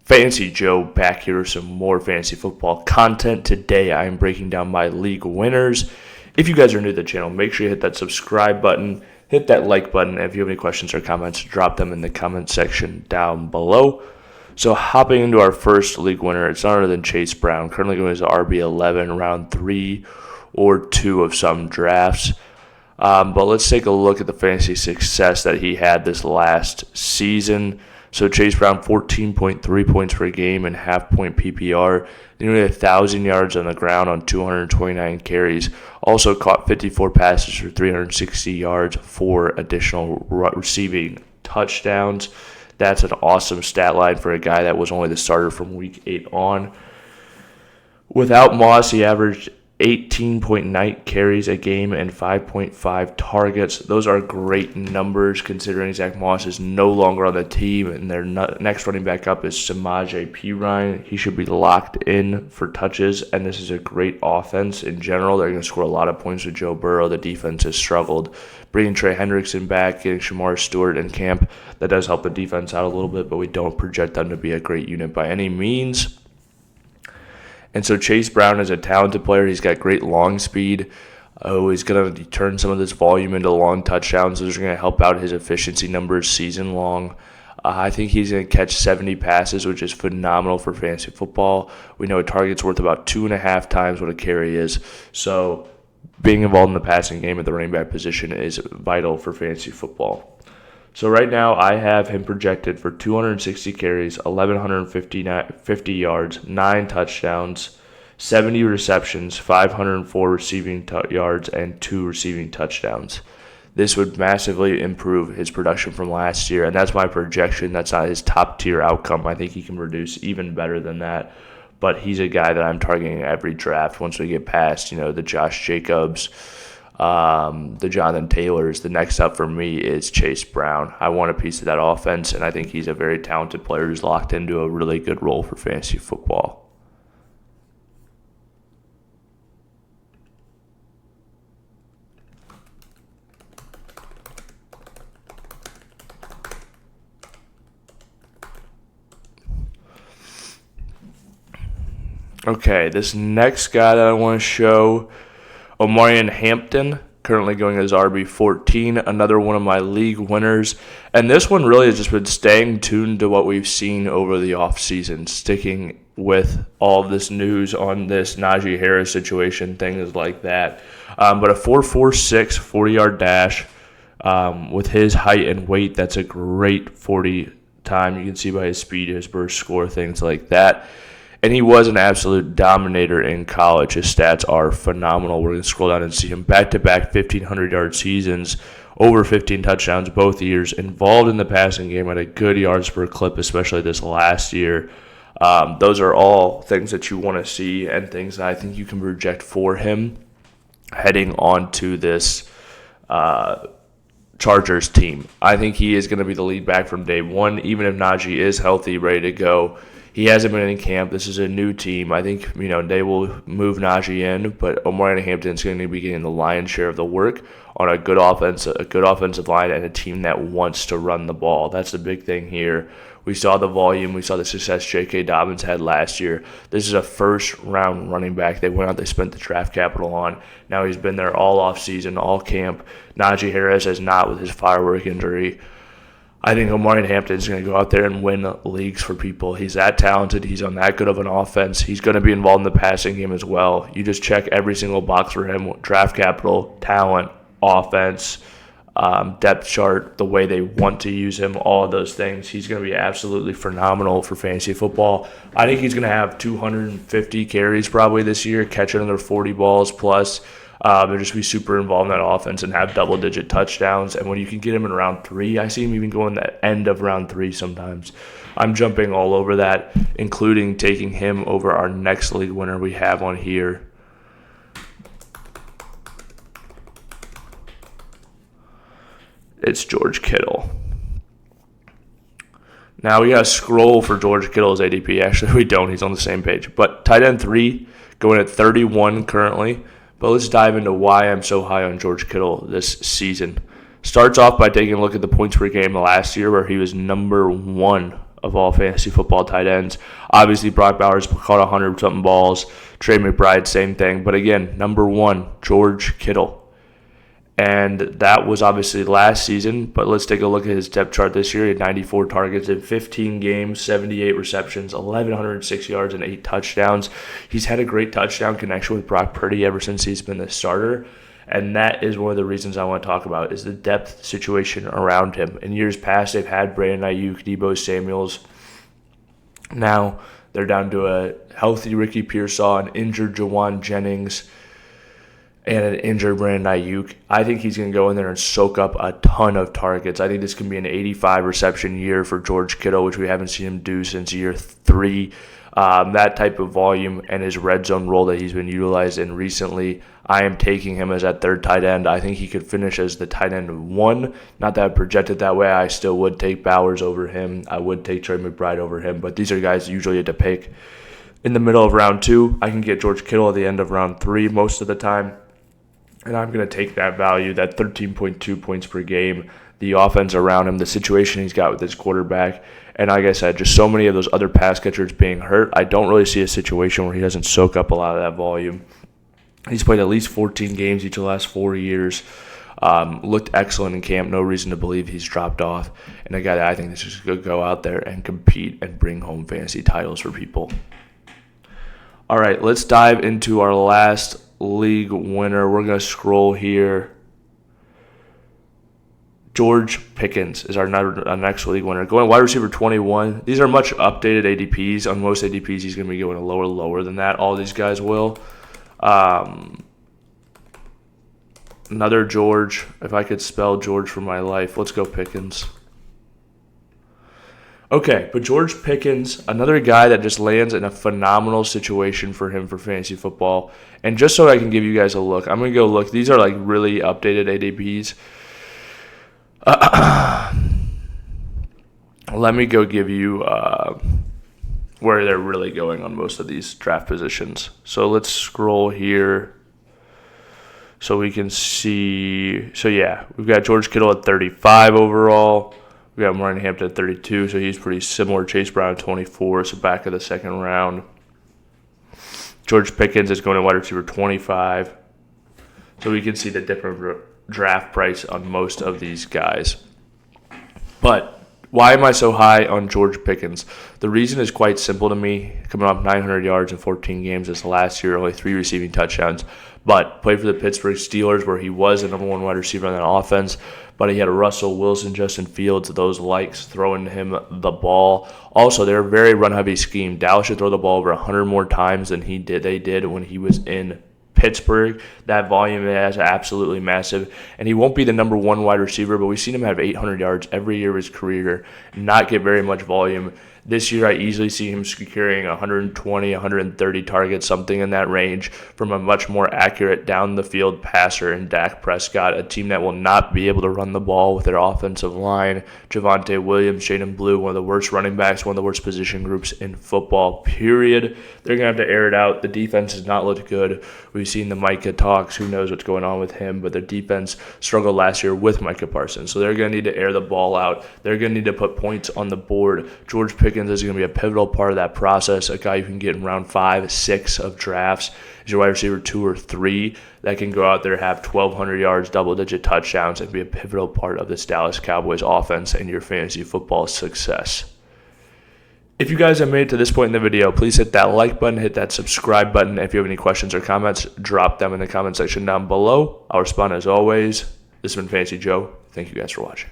Fancy Joe back here with some more fantasy football content. Today I am breaking down my league winners. If you guys are new to the channel, make sure you hit that subscribe button, hit that like button, and if you have any questions or comments, drop them in the comment section down below. So hopping into our first league winner, it's none other than Chase Brown, currently going as RB11, round 3 or 2 of some drafts. But let's take a look at the fantasy success that he had this last season. So Chase Brown, 14.3 points per game and half-point PPR, nearly 1,000 yards on the ground on 229 carries. Also caught 54 passes for 360 yards, 4 additional receiving touchdowns. That's an awesome stat line for a guy that was only the starter from week 8 on. Without Moss, he averaged 18.9 carries a game and 5.5 targets. Those are great numbers considering Zach Moss is no longer on the team, and their next running back up is Samaje Perine. He should be locked in for touches, and this is a great offense in general. They're going to score a lot of points with Joe Burrow. The defense has struggled. Bringing Trey Hendrickson back, getting Shamar Stewart in camp, that does help the defense out a little bit, but we don't project them to be a great unit by any means. And so Chase Brown is a talented player. He's got great long speed. He's going to turn some of this volume into long touchdowns. Those are going to help out his efficiency numbers season long. I think he's going to catch 70 passes, which is phenomenal for fantasy football. We know a target's worth about 2.5 times what a carry is. So being involved in the passing game at the running back position is vital for fantasy football. So right now I have him projected for 260 carries, 1,150 yards, 9 touchdowns, 70 receptions, 504 receiving yards, and 2 receiving touchdowns. This would massively improve his production from last year, and that's my projection. That's not his top-tier outcome. I think he can produce even better than that, but he's a guy that I'm targeting every draft once we get past, the Josh Jacobs, the Jonathan Taylors. The next up for me is Chase Brown. I want a piece of that offense, and I think he's a very talented player who's locked into a really good role for fantasy football. Okay, this next guy that I want to show, Omarion Hampton, currently going as RB14, another one of my league winners. And this one really has just been staying tuned to what we've seen over the offseason, sticking with all of this news on this Najee Harris situation, things like that. But a 4.46 40-yard dash with his height and weight, that's a great 40 time. You can see by his speed, his burst score, things like that. And he was an absolute dominator in college. His stats are phenomenal. We're going to scroll down and see him back-to-back 1,500-yard seasons, over 15 touchdowns both years, involved in the passing game at a good yards per clip, especially this last year. Those are all things that you want to see and things that I think you can project for him heading on to this Chargers team. I think he is going to be the lead back from day one, even if Najee is healthy, ready to go. He hasn't been in camp. This is a new team. I think, they will move Najee in, but Omarion Hampton is going to be getting the lion's share of the work on a good offensive line and a team that wants to run the ball. That's the big thing here. We saw the volume. We saw the success J.K. Dobbins had last year. This is a first-round running back. They went out, they spent the draft capital on. Now he's been there all offseason, all camp. Najee Harris has not with his firework injury. I think Omarion Hampton is going to go out there and win leagues for people. He's that talented. He's on that good of an offense. He's going to be involved in the passing game as well. You just check every single box for him: draft capital, talent, offense, depth chart, the way they want to use him, all of those things. He's going to be absolutely phenomenal for fantasy football. I think he's going to have 250 carries probably this year, catch another 40 balls plus. They'll just be super involved in that offense and have double-digit touchdowns. And when you can get him in round 3, I see him even going the end of round 3 sometimes. I'm jumping all over that, including taking him over our next league winner we have on here. It's George Kittle. Now we got to scroll for George Kittle's ADP. Actually, we don't. He's on the same page. But tight end 3, going at 31 currently. But let's dive into why I'm so high on George Kittle this season. Starts off by taking a look at the points per game last year, where he was number 1 of all fantasy football tight ends. Obviously, Brock Bowers caught 100-something balls. Trey McBride, same thing. But again, number one, George Kittle. And that was obviously last season, but let's take a look at his depth chart this year. He had 94 targets in 15 games, 78 receptions, 1,106 yards, and 8 touchdowns. He's had a great touchdown connection with Brock Purdy ever since he's been the starter, and that is one of the reasons I want to talk about is the depth situation around him. In years past, they've had Brandon Ayuk, Deebo Samuels. Now they're down to a healthy Ricky Pearsall, an injured Jawan Jennings, and an injured Brandon Ayuk. I think he's going to go in there and soak up a ton of targets. I think this can be an 85 reception year for George Kittle, which we haven't seen him do since year 3. That type of volume and his red zone role that he's been utilized in recently, I am taking him as that third tight end. I think he could finish as the tight end 1. Not that I projected that way. I still would take Bowers over him. I would take Trey McBride over him, but these are guys usually at the pick in the middle of round 2. I can get George Kittle at the end of round 3 most of the time. And I'm going to take that value, that 13.2 points per game, the offense around him, the situation he's got with his quarterback. And like I said, just so many of those other pass catchers being hurt, I don't really see a situation where he doesn't soak up a lot of that volume. He's played at least 14 games each of the last 4 years. Looked excellent in camp. No reason to believe he's dropped off. And a guy that I think is just going to go out there and compete and bring home fantasy titles for people. All right, let's dive into our last league winner. We're going to scroll here. George Pickens is our next league winner. Going wide receiver 21. These are much updated ADPs. On most ADPs, he's going to be going lower than that. All these guys will. Another George. If I could spell George for my life, let's go Pickens. Okay, but George Pickens, another guy that just lands in a phenomenal situation for him for fantasy football. And just so I can give you guys a look, I'm going to go look. These are like really updated ADPs. Let me go give you where they're really going on most of these draft positions. So let's scroll here so we can see. So yeah, we've got George Kittle at 35 overall. We got Martin Hampton at 32, so he's pretty similar. Chase Brown at 24, so back of the second round. George Pickens is going to wide receiver 25. So we can see the different draft price on most of these guys. But why am I so high on George Pickens? The reason is quite simple to me. Coming off 900 yards in 14 games this last year, only 3 receiving touchdowns. But played for the Pittsburgh Steelers where he was the number 1 wide receiver on that offense. But he had Russell Wilson, Justin Fields, those likes throwing him the ball. Also, they're a very run-heavy scheme. Dallas should throw the ball over 100 more times than they did when he was in Pittsburgh. That volume is absolutely massive. And he won't be the number 1 wide receiver, but we've seen him have 800 yards every year of his career, not get very much volume. This year, I easily see him securing 120, 130 targets, something in that range, from a much more accurate down-the-field passer in Dak Prescott, a team that will not be able to run the ball with their offensive line. Javonte Williams, Jaden Blue, one of the worst running backs, one of the worst position groups in football, period. They're going to have to air it out. The defense has not looked good. We've seen the Micah talks. Who knows what's going on with him, but their defense struggled last year with Micah Parsons. So they're going to need to air the ball out. They're going to need to put points on the board. George Pickens is going to be a pivotal part of that process, a guy you can get in round 5, 6 of drafts. Is your wide receiver 2 or 3 that can go out there, have 1,200 yards, double-digit touchdowns, and be a pivotal part of this Dallas Cowboys offense and your fantasy football success. If you guys have made it to this point in the video, please hit that like button, hit that subscribe button. If you have any questions or comments, drop them in the comment section down below. I'll respond as always. This has been Fantasy Joe. Thank you guys for watching.